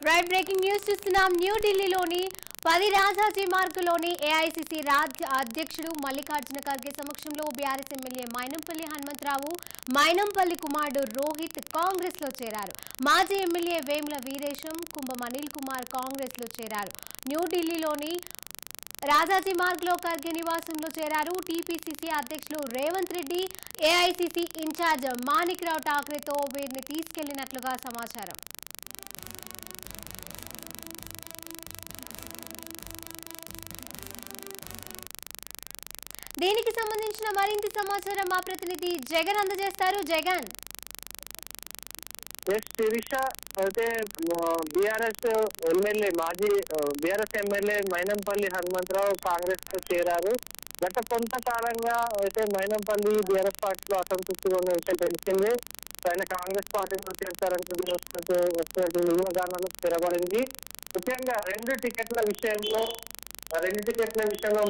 Right breaking news చూస్తున్నాం. న్యూఢిల్లీలోని 10 Rajaji మార్గులోని AICC రాజ్య అధ్యక్షుడు మల్లికార్జున ఖర్గే సమక్షంలో బీఆర్ఎస్ ఎమ్మెల్యే మైనంపల్లి హనుమంతరావు, మైనంపల్లి కుమారుడు రోహిత్ కాంగ్రెస్ లో చేరారు. మాజీ ఎమ్మెల్యే వేముల వీరేశం, కుంభం అనిల్ కుమార్ కాంగ్రెస్ లో చేరారు. న్యూఢిల్లీలోని రాజాజీ మార్గ్లో ఖర్గే నివాసంలో చేరారు. టీపీసీసీ అధ్యక్షులు రేవంత్ రెడ్డి, ఏఐసీసీ ఇన్ఛార్జ్ మాణిక్ రావు ఠాక్రేతో వీరిని తీసుకెళ్లినట్లుగా సమాచారం. దీనికి సంబంధించిన మరింత సమాచారం మా ప్రతినిధి జగన్ అందజేస్తారు. జగన్, అయితే బీఆర్ఎస్ ఎమ్మెల్యే మాజీ బీఆర్ఎస్ ఎమ్మెల్యే మైనంపల్లి హనుమంతరావు కాంగ్రెస్ తో చేరారు. గత కొంతకాలంగా అయితే మైనంపల్లి బీఆర్ఎస్ పార్టీలో అసంతృప్తిగా ఉన్న విషయం తెలిసిందే. ఆయన కాంగ్రెస్ పార్టీలో చేస్తారంటూ వస్తున్నటువంటి ఊహాగానాలు స్థిరపడింది. ముఖ్యంగా రెండు టికెట్ల విషయంలో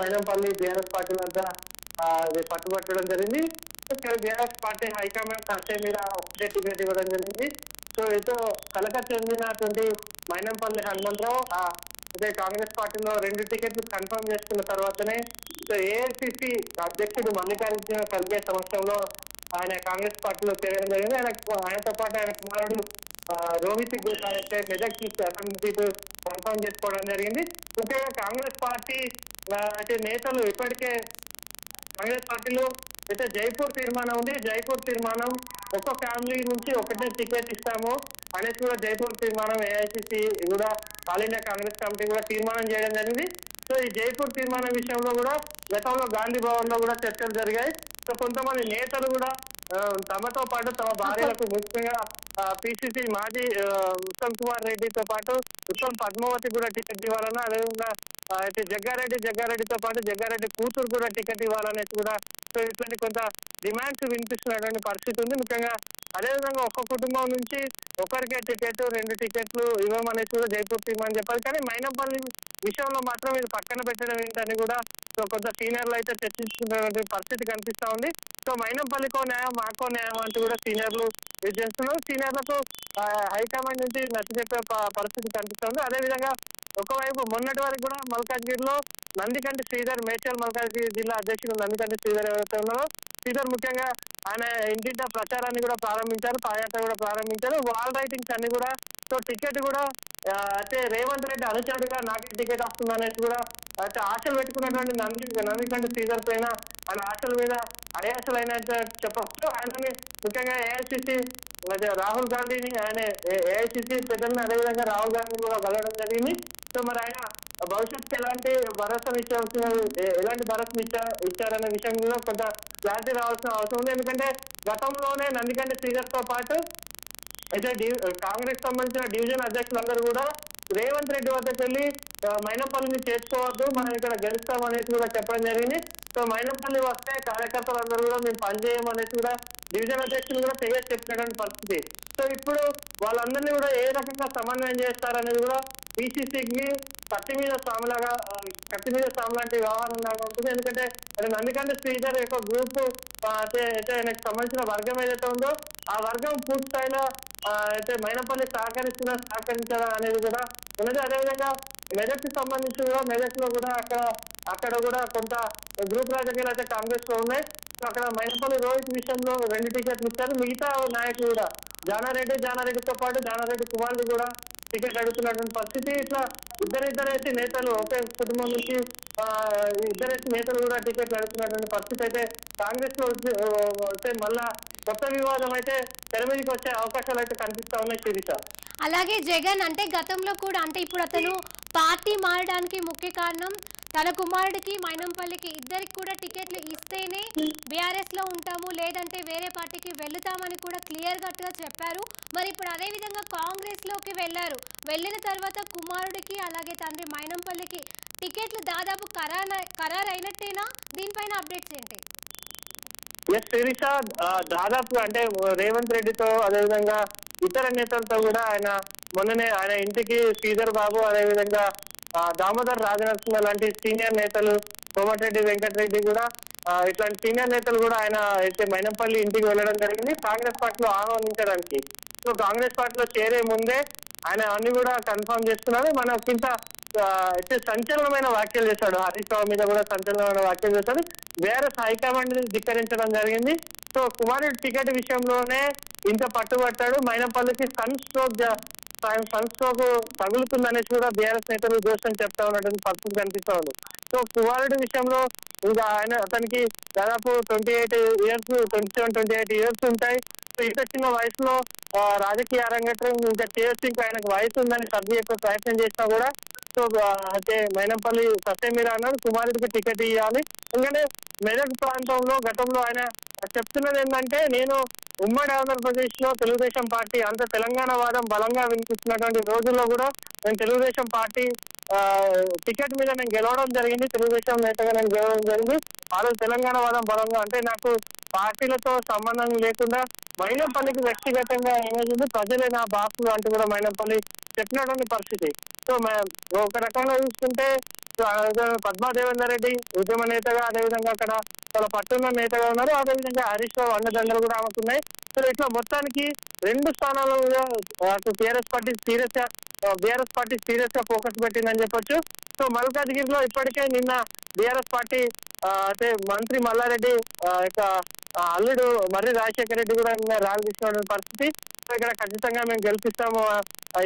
మైనంపల్లి బీఆర్ఎస్ పార్టీ వద్ద పట్టుబట్టడం జరిగింది. బీఆర్ఎస్ పార్టీ హైకమాండ్ చర్చ మీద ఒకటే టికెట్ ఇవ్వడం జరిగింది. సో ఇటు కలక చెందినటువంటి మైనంపల్లి హనుమంతరావు అదే కాంగ్రెస్ పార్టీలో 2 టికెట్లు కన్ఫర్మ్ చేసుకున్న తర్వాతనే సో ఏఐసీసీ అధ్యక్షుడు మల్లికార్జున ఖర్గే సమక్షంలో ఆయన కాంగ్రెస్ పార్టీలో చేరడం జరిగింది. ఆయనతో పాటు ఆయన కుమారుడు రోహిత్ అయితే మెదక్ అసెంబ్లీ సీటు కన్ఫర్మ్ చేసుకోవడం జరిగింది. ముఖ్యంగా కాంగ్రెస్ పార్టీ అయితే నేతలు ఇప్పటికే కాంగ్రెస్ పార్టీలో అయితే జైపూర్ తీర్మానం ఉంది. జైపూర్ తీర్మానం ఒక్క ఫ్యామిలీ నుంచి ఒకటే టికెట్ ఇస్తాము అనేసి కూడా జైపూర్ తీర్మానం ఏఐసీసీ కూడా ఆల్ ఇండియా కాంగ్రెస్ కమిటీ కూడా తీర్మానం చేయడం జరిగింది. సో ఈ జైపూర్ తీర్మానం విషయంలో కూడా గతంలో గాంధీ భవన్ లో కూడా చర్చలు జరిగాయి. సో కొంతమంది నేతలు కూడా తమతో పాటు తమ భార్యలకు ముఖ్యంగా పిసిసి మాజీ ఉత్తమ్ కుమార్ రెడ్డితో పాటు ఉత్తమ్ పద్మావతి కూడా టికెట్ ఇవ్వాలన్నా, అదేవిధంగా అయితే జగ్గారెడ్డితో పాటు జగ్గారెడ్డి కూతురు కూడా టికెట్ ఇవ్వాలనేసి కూడా సో ఇట్లాంటి కొంత డిమాండ్స్ వినిపిస్తున్నటువంటి పరిస్థితి ఉంది. ముఖ్యంగా అదేవిధంగా ఒక్క కుటుంబం నుంచి ఒకరికే టికెట్ 2 టికెట్లు ఇవ్వమనేసి కూడా జైపూర్ తీర్మానం చెప్పారు. కానీ మైనంపల్లి విషయంలో మాత్రం ఇది పక్కన పెట్టడం ఏంటని కూడా సో కొంత సీనియర్లు అయితే చర్చించుకున్నటువంటి పరిస్థితి కనిపిస్తా ఉంది. సో మైనంపల్లికో న్యాయం మాకో న్యాయం అంటూ కూడా సీనియర్లు ఇది చేస్తున్నారు. సీనియర్లకు హైకమాండ్ నుంచి నచ్చజెప్పే పరిస్థితి కనిపిస్తుంది. అదేవిధంగా ఒకవైపు మొన్నటి వరకు కూడా మల్కాజ్గిరిలో నందికంటి శ్రీధర్, మేడ్చల్ మల్కాజ్గిరి జిల్లా అధ్యక్షుడు నందికంటి శ్రీధర్ ఎవరైతే ఉన్నారో శ్రీధర్ ముఖ్యంగా ఆయన ఇంటింటా ప్రచారాన్ని కూడా ప్రారంభించారు, పాదయాత్ర కూడా ప్రారంభించారు. వాల్ రైటింగ్స్ అన్ని కూడా సో టికెట్ కూడా అయితే రేవంత్ రెడ్డి అనుచరుడుగా నాకే టికెట్ వస్తుందనేసి కూడా అయితే ఆశలు పెట్టుకున్నటువంటి నందికంటి శ్రీధర్ పైన ఆయన ఆశల మీద అయాశలు అయినట్టు చెప్పచ్చు. ఆయనని ముఖ్యంగా ఏఐసీసీ రాహుల్ గాంధీని ఆయన ఏఐసీసీ పెద్దలని అదేవిధంగా రాహుల్ గాంధీని కూడా కలవడం జరిగింది. సో మరి ఆయన భవిష్యత్తు ఎలాంటి భరోసాను ఎలాంటి భరోసాను ఇచ్చారనే విషయంలో కొంత క్లారిటీ రావాల్సిన అవసరం ఉంది. ఎందుకంటే గతంలోనే నందికంటి శ్రీధర్ తో పాటు అయితే కాంగ్రెస్ సంబంధించిన డివిజన్ అధ్యక్షులందరూ కూడా రేవంత్ రెడ్డి వద్దకు వెళ్ళి మైనంపల్లిని చేర్చుకోవద్దు, మనం ఇక్కడ గెలుస్తామనేసి కూడా చెప్పడం జరిగింది. సో మైనంపల్లి వస్తే కార్యకర్తలందరూ కూడా మేము పనిచేయమనేసి కూడా డివిజన్ అధ్యక్షులు కూడా తెగేసి చెప్పినటువంటి పరిస్థితి. సో ఇప్పుడు వాళ్ళందరినీ కూడా ఏ రకంగా సమన్వయం చేస్తారనేది కూడా పిసిసికి కత్తి మీద సాము లాంటి వ్యవహారం లాగా ఉంటుంది. ఎందుకంటే నందికంటి శ్రీధర్ యొక్క గ్రూప్ అయితే ఆయనకు సంబంధించిన వర్గం ఏదైతే ఉందో ఆ వర్గం పూర్తి స్థాయిలో అయితే మైనంపల్లి సహకరించారా అనేది కూడా ఉన్నది. అదేవిధంగా మెదక్ కి సంబంధించి కూడా మెదక్ లో కూడా అక్కడ కూడా కొంత గ్రూప్ రాజకీయాలు అయితే కాంగ్రెస్ లో ఉన్నాయి. సో అక్కడ మైనంపల్లి రోహిత్ విషయంలో 2 టికెట్లు ఇచ్చారు. మిగతా నాయకులు కూడా జానారెడ్డితో పాటు జానారెడ్డి కుమారుడు కూడా టికెట్ అడుగుతున్నటువంటి పరిస్థితి. ఇట్లా ఇద్దరైతే నేతలు ఒకే కుటుంబం నుంచి ఇద్దరైతే నేతలు కూడా టికెట్లు అడుగుతున్నటువంటి పరిస్థితి అయితే కాంగ్రెస్ లో అయితే మళ్ళా కొత్త వివాదం అయితే తెర మీదకి వచ్చే అవకాశాలు అయితే కనిపిస్తా ఉన్నాయి శిరీష. అలాగే జగన్, అంటే గతంలో కూడా అంటే ఇప్పుడు అతను పార్టీ మారడానికి ముఖ్య కారణం తన కుమారుడికి మైనంపల్లికి ఇద్దరికి కూడా టికెట్లు ఇస్తేనే బీఆర్ఎస్ లో ఉంటాము, లేదంటే వేరే పార్టీకి వెళ్తామని కూడా క్లియర్ కట్ గా చెప్పారు. మరి ఇప్పుడు అదే విధంగా కాంగ్రెస్ లోకి వెళ్ళిన తర్వాత కుమారుడికి అలాగే తండ్రి మైనంపల్లికి టికెట్లు దాదాపు ఖరారు అయినట్టేనా? దీనిపైన అప్డేట్స్ ఏంటి? ఎస్ శిరీష, దాదాపు అంటే రేవంత్ రెడ్డితో అదేవిధంగా ఇతర నేతలతో కూడా ఆయన మొన్ననే ఆయన ఇంటికి శ్రీధర్ బాబు అదేవిధంగా దామోదర్ రాజనరసింహ లాంటి సీనియర్ నేతలు కోమటిరెడ్డి వెంకటరెడ్డి కూడా ఇట్లాంటి సీనియర్ నేతలు కూడా ఆయన అయితే మైనంపల్లి ఇంటికి వెళ్ళడం జరిగింది కాంగ్రెస్ పార్టీలో ఆహ్వానించడానికి. సో కాంగ్రెస్ పార్టీలో చేరే ముందే ఆయన అన్ని కూడా కన్ఫర్మ్ చేస్తున్నారు. మనకి ఇంత అయితే సంచలనమైన వ్యాఖ్యలు చేశాడు. హరీష్ రావు మీద కూడా సంచలనమైన వ్యాఖ్యలు చేశాడు. బీఆర్ఎస్ హైకమాండ్ ని ధిక్కరించడం జరిగింది. సో కుమారుడి టికెట్ విషయంలోనే ఇంత పట్టుబట్టాడు. మైనంపల్లికి సన్ స్ట్రోక్ తగులుతుందనేసి కూడా బీఆర్ఎస్ నేతలు దోషం చెప్తా ఉన్నటువంటి పరిస్థితి కనిపిస్తా ఉంది. సో కుమారుడి విషయంలో ఇంకా అతనికి దాదాపు 27 ఇయర్స్ ఉంటాయి. సో ఇంత చిన్న వయసులో రాజకీయ అరంగేట్రం ఇంకా చేయొచ్చు, ఇంకా ఆయనకు వయసు ఉందని సర్ది చెప్పే ప్రయత్నం చేసినా కూడా సో అయితే మైనంపల్లి సత్యమీర అన్నారు కుమారుడికి టికెట్ ఇవ్వాలి. ఎందుకంటే మెదక్ ప్రాంతంలో గతంలో ఆయన చెప్తున్నది ఏంటంటే, నేను ఉమ్మడి ఆంధ్రప్రదేశ్ లో తెలుగుదేశం పార్టీ అంత తెలంగాణ వాదం బలంగా వినిపిస్తున్నటువంటి రోజుల్లో కూడా నేను తెలుగుదేశం పార్టీ టికెట్ మీద నేను గెలవడం జరిగింది, తెలుగుదేశం నేతగా నేను గెలవడం జరిగింది. ఆ రోజు తెలంగాణ వాదం బలంగా అంటే నాకు పార్టీలతో సంబంధం లేకుండా మైనంపల్లికి వ్యక్తిగతంగా ఏమైంది, ప్రజలే నా బాసులు అంటూ కూడా మైనంపల్లి చెప్పినటువంటి పరిస్థితి. సో ఒక రకంగా చూసుకుంటే పద్మా దేవేందర్ రెడ్డి ఉద్యమ నేతగా, అదేవిధంగా అక్కడ చాలా పట్టున్న నేతగా ఉన్నారు. అదేవిధంగా హరీష్ రావు అండదండలు కూడా ఆమెకున్నాయి. సో ఇట్లా మొత్తానికి 2 స్థానాల మీద అటు బీఆర్ఎస్ పార్టీ సీరియస్ గా ఫోకస్ పెట్టిందని చెప్పొచ్చు. సో మల్కాజ్గిరిలో ఇప్పటికే నిన్న బీఆర్ఎస్ పార్టీ అంటే మంత్రి మల్లారెడ్డి యొక్క అల్లుడు మర్రి రాజశేఖర రెడ్డి కూడా ర్యాలీ తీసుకున్న పరిస్థితి. సో ఇక్కడ ఖచ్చితంగా మేము గెలిపిస్తాము,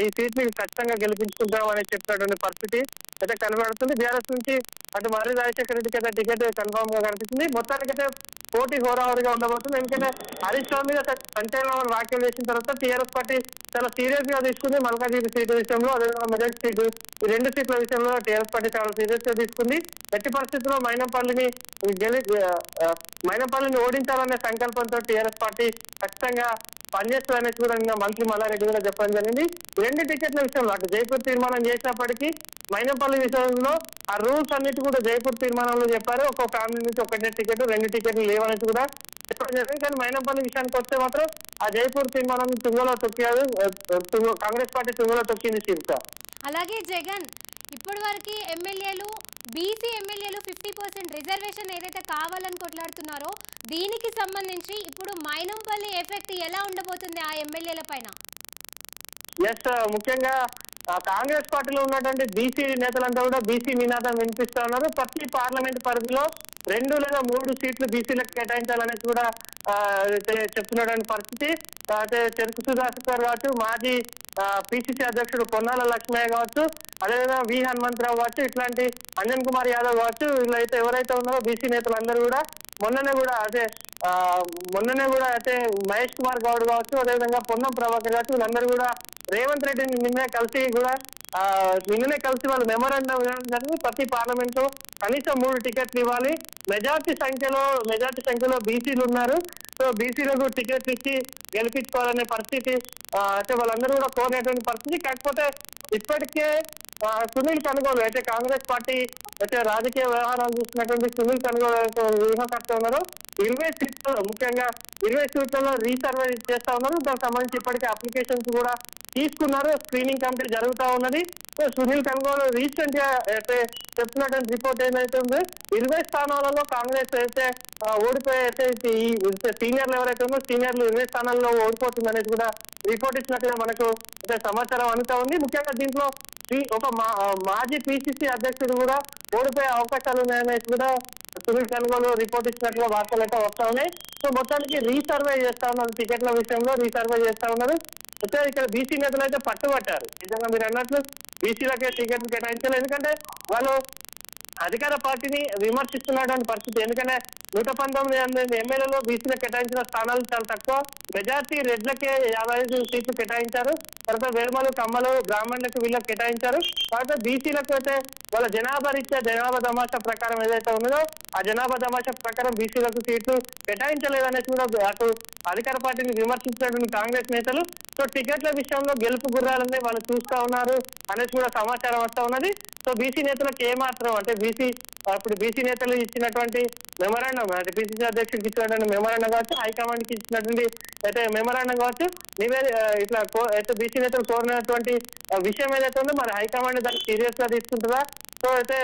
ఈ సీట్ ని ఖచ్చితంగా గెలిపించుకుంటాం అని చెప్పినటువంటి పరిస్థితి అయితే కనబడుతుంది. బీఆర్ఎస్ నుంచి అటు మర్రి రాజశేఖర రెడ్డికి అయితే టికెట్ కన్ఫర్మ్ గా కనిపిస్తుంది. మొత్తానికైతే పోటీ హోరాహోరీగా ఉండబోతుంది. ఎందుకంటే హరీష్ రావు మీద సంచలనమైన వ్యాఖ్యలు చేసిన తర్వాత టీఆర్ఎస్ పార్టీ చాలా సీరియస్ గా తీసుకుంది. మల్కాజ్గిరి సీటు విషయంలో, అదేవిధంగా మెదక్ సీటు, ఈ 2 సీట్ల విషయంలో టీఆర్ఎస్ పార్టీ చాలా సీరియస్ గా తీసుకుంది. ఎట్టి పరిస్థితుల్లో మైనంపల్లిని ఓడించాలనే సంకల్పంతో టీఆర్ఎస్ పార్టీ ఖచ్చితంగా పనిచేస్తుందనేసి కూడా నిన్న మంత్రి మల్లారెడ్డి కూడా చెప్పడం జరిగింది. 2 టికెట్ల విషయంలో అటు జైపూర్ తీర్మానం చేసినప్పటికీ మైనంపల్లి విషయంలో ఆ రూల్స్ అన్నిటి కూడా జైపూర్ తీర్మానంలో చెప్పారు. ఒక ఫ్యామిలీ నుంచి ఒకటే టికెట్, 2 టికెట్లు లేవనేసి కూడా చెప్పడం జరిగింది. కానీ మైనంపల్లి విషయానికి వస్తే మాత్రం ఆ జైపూర్ తీర్మానం తుంగలో తొక్కారు, కాంగ్రెస్ పార్టీ తుంగలో తొక్కింది శిరీష. అలాగే జగన్ ఇప్పటి వరకు బీసీ ఎమ్మెల్యేలు 50% రిజర్వేషన్ ఏదైతే కావాలని కొట్లాడుతున్నారో దీనికి సంబంధించి ఇప్పుడు మైనంపల్లి ఎఫెక్ట్ ఎలా ఉండబోతుంది ఆ ఎమ్మెల్యేల పైన? ఎస్, ముఖ్యంగా కాంగ్రెస్ పార్టీలో ఉన్నటువంటి బీసీ నేతలంతా కూడా బీసీ నినాదం వినిపిస్తా ఉన్నారు. ప్రతి పార్లమెంట్ పరిధిలో 2 లేదా 3 సీట్లు బీసీలకు కేటాయించాలనేది కూడా చెప్తున్నటువంటి పరిస్థితి. అయితే చెరుకు సుధాకర్ కావచ్చు, మాజీ పిసిసి అధ్యక్షుడు పొన్నాల లక్ష్మయ్య కావచ్చు, అదేవిధంగా వి హనుమంతరావు కావచ్చు, ఇట్లాంటి అంజన్ కుమార్ యాదవ్ కావచ్చు, వీళ్ళైతే ఎవరైతే ఉన్నారో బీసీ నేతలందరూ కూడా మొన్ననే కూడా అయితే మహేష్ కుమార్ గౌడ్ కావచ్చు, అదేవిధంగా పొన్నం ప్రభాకర్ కావచ్చు, వీళ్ళందరూ కూడా రేవంత్ రెడ్డిని నిన్నే కలిసి వాళ్ళు మెమోరాండం జరిగింది. ప్రతి పార్లమెంట్ లో కనీసం 3 టికెట్లు ఇవ్వాలి, మెజార్టీ సంఖ్యలో బీసీలు ఉన్నారు. సో బీసీలకు టికెట్లు ఇచ్చి గెలిపించుకోవాలనే పరిస్థితి అయితే వాళ్ళందరూ కూడా కోరినటువంటి పరిస్థితి. కాకపోతే ఇప్పటికే సునీల్ కనుగోలు అయితే కాంగ్రెస్ పార్టీ అయితే రాజకీయ వ్యవహారాలు చూస్తున్నటువంటి సునీల్ కనుగోలు వ్యూహకర్త ఉన్నారు. 20 సీట్లలో ముఖ్యంగా 20 సీట్లలో రీసర్వే చేస్తా ఉన్నారు. దానికి సంబంధించి ఇప్పటికే అప్లికేషన్స్ కూడా తీసుకున్నారు. స్క్రీనింగ్ కమిటీ జరుగుతూ ఉన్నది. సో సునీల్ కనుగోలు రీసెంట్ గా అయితే చెప్తున్నటువంటి రిపోర్ట్ ఏదైతే ఉందో 20 స్థానాలలో కాంగ్రెస్ అయితే ఓడిపోయి అయితే సీనియర్లు ఎవరైతే ఉందో సీనియర్లు 20 స్థానాల్లో ఓడిపోతుంది అనేది కూడా రిపోర్ట్ ఇచ్చినట్టుగా మనకు అయితే సమాచారం అందుతా ఉంది. ముఖ్యంగా దీంట్లో ఒక మాజీ పిసిసి అధ్యక్షుడు కూడా ఓడిపోయే అవకాశాలు ఉన్నాయనేసి కూడా సునీల్ కనుగోలు రిపోర్ట్ ఇచ్చినట్టుగా వార్తలు అయితే వస్తా ఉన్నాయి. సో మొత్తానికి రీసర్వే చేస్తా ఉన్నారు, టికెట్ల విషయంలో రీసర్వే చేస్తా ఉన్నారు. అయితే ఇక్కడ బీసీ నేతలు అయితే పట్టుబట్టారు. నిజంగా మీరు అన్నట్లు బీసీలకే టికెట్లు కేటాయించాలి, ఎందుకంటే వాళ్ళు అధికార పార్టీని విమర్శిస్తున్నటువంటి పరిస్థితి. ఎందుకంటే 119 ఎమ్మెల్యేలు బీసీలకు కేటాయించిన స్థానాలు చాలా తక్కువ, మెజార్టీ రెడ్లకే 55 సీట్లు కేటాయించారు. తర్వాత వేర్మలు, కమ్మలు, బ్రాహ్మణులకు వీళ్ళకి కేటాయించారు. తర్వాత బీసీలకు అయితే వాళ్ళ జనాభా తమాషా ప్రకారం ఏదైతే ఉన్నదో ఆ జనాభా తమాషా ప్రకారం బీసీలకు సీట్లు కేటాయించలేదనేసి కూడా అటు అధికార పార్టీని విమర్శించినటువంటి కాంగ్రెస్ నేతలు సో టికెట్ల విషయంలో గెలుపు గుర్రాలని వాళ్ళు చూస్తా ఉన్నారు అనేసి కూడా సమాచారం వస్తా ఉన్నది. సో బీసీ నేతలకు ఏమాత్రం అంటే ఇప్పుడు బీసీ నేతలు ఇచ్చినటువంటి మెమోరాండం, అంటే పిసిసి అధ్యక్షుడికి ఇచ్చినటువంటి మెమోరాండం కావచ్చు, హైకమాండ్ కి ఇచ్చినటువంటి అయితే మెమోరాండం కావచ్చు, ఇట్లా అయితే బీసీ నేతలు కోరినటువంటి విషయం ఏదైతే ఉందో మరి హైకమాండ్ దాన్ని సీరియస్ గా తీసుకుంటుందా? సో అయితే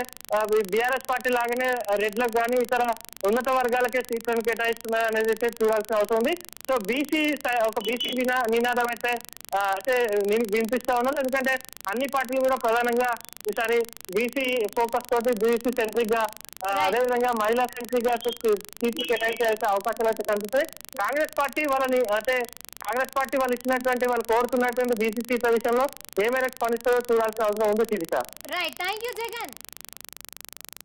బీఆర్ఎస్ పార్టీ లాగానే రెడ్లకు కానీ ఇతర ఉన్నత వర్గాలకే సీట్లను కేటాయిస్తున్నారు అనేది అయితే చూడాల్సిన అవసరం ఉంది. సో ఒక బీసీ నినాదం అయితే అయితే వినిపిస్తా ఉన్నారు. ఎందుకంటే అన్ని పార్టీలు కూడా ప్రధానంగా ఈసారి బీసీ ఫోకస్ తోటి బీసీ సెంట్రిక్ గా అదేవిధంగా మహిళా సెంట్రిక్ గా సీట్లు కేటాయించే అయితే అవకాశాలు అయితే కనిపిస్తాయి. కాంగ్రెస్ పార్టీ వాళ్ళని అంటే కాంగ్రెస్ పార్టీ వాళ్ళు ఇచ్చినటువంటి వాళ్ళు కోరుతున్నటువంటి బీసీ సీట్ల విషయంలో ఏ మేరకు స్పందిస్తుందో చూడాల్సిన అవసరం ఉంది. Right, thank you Jagan.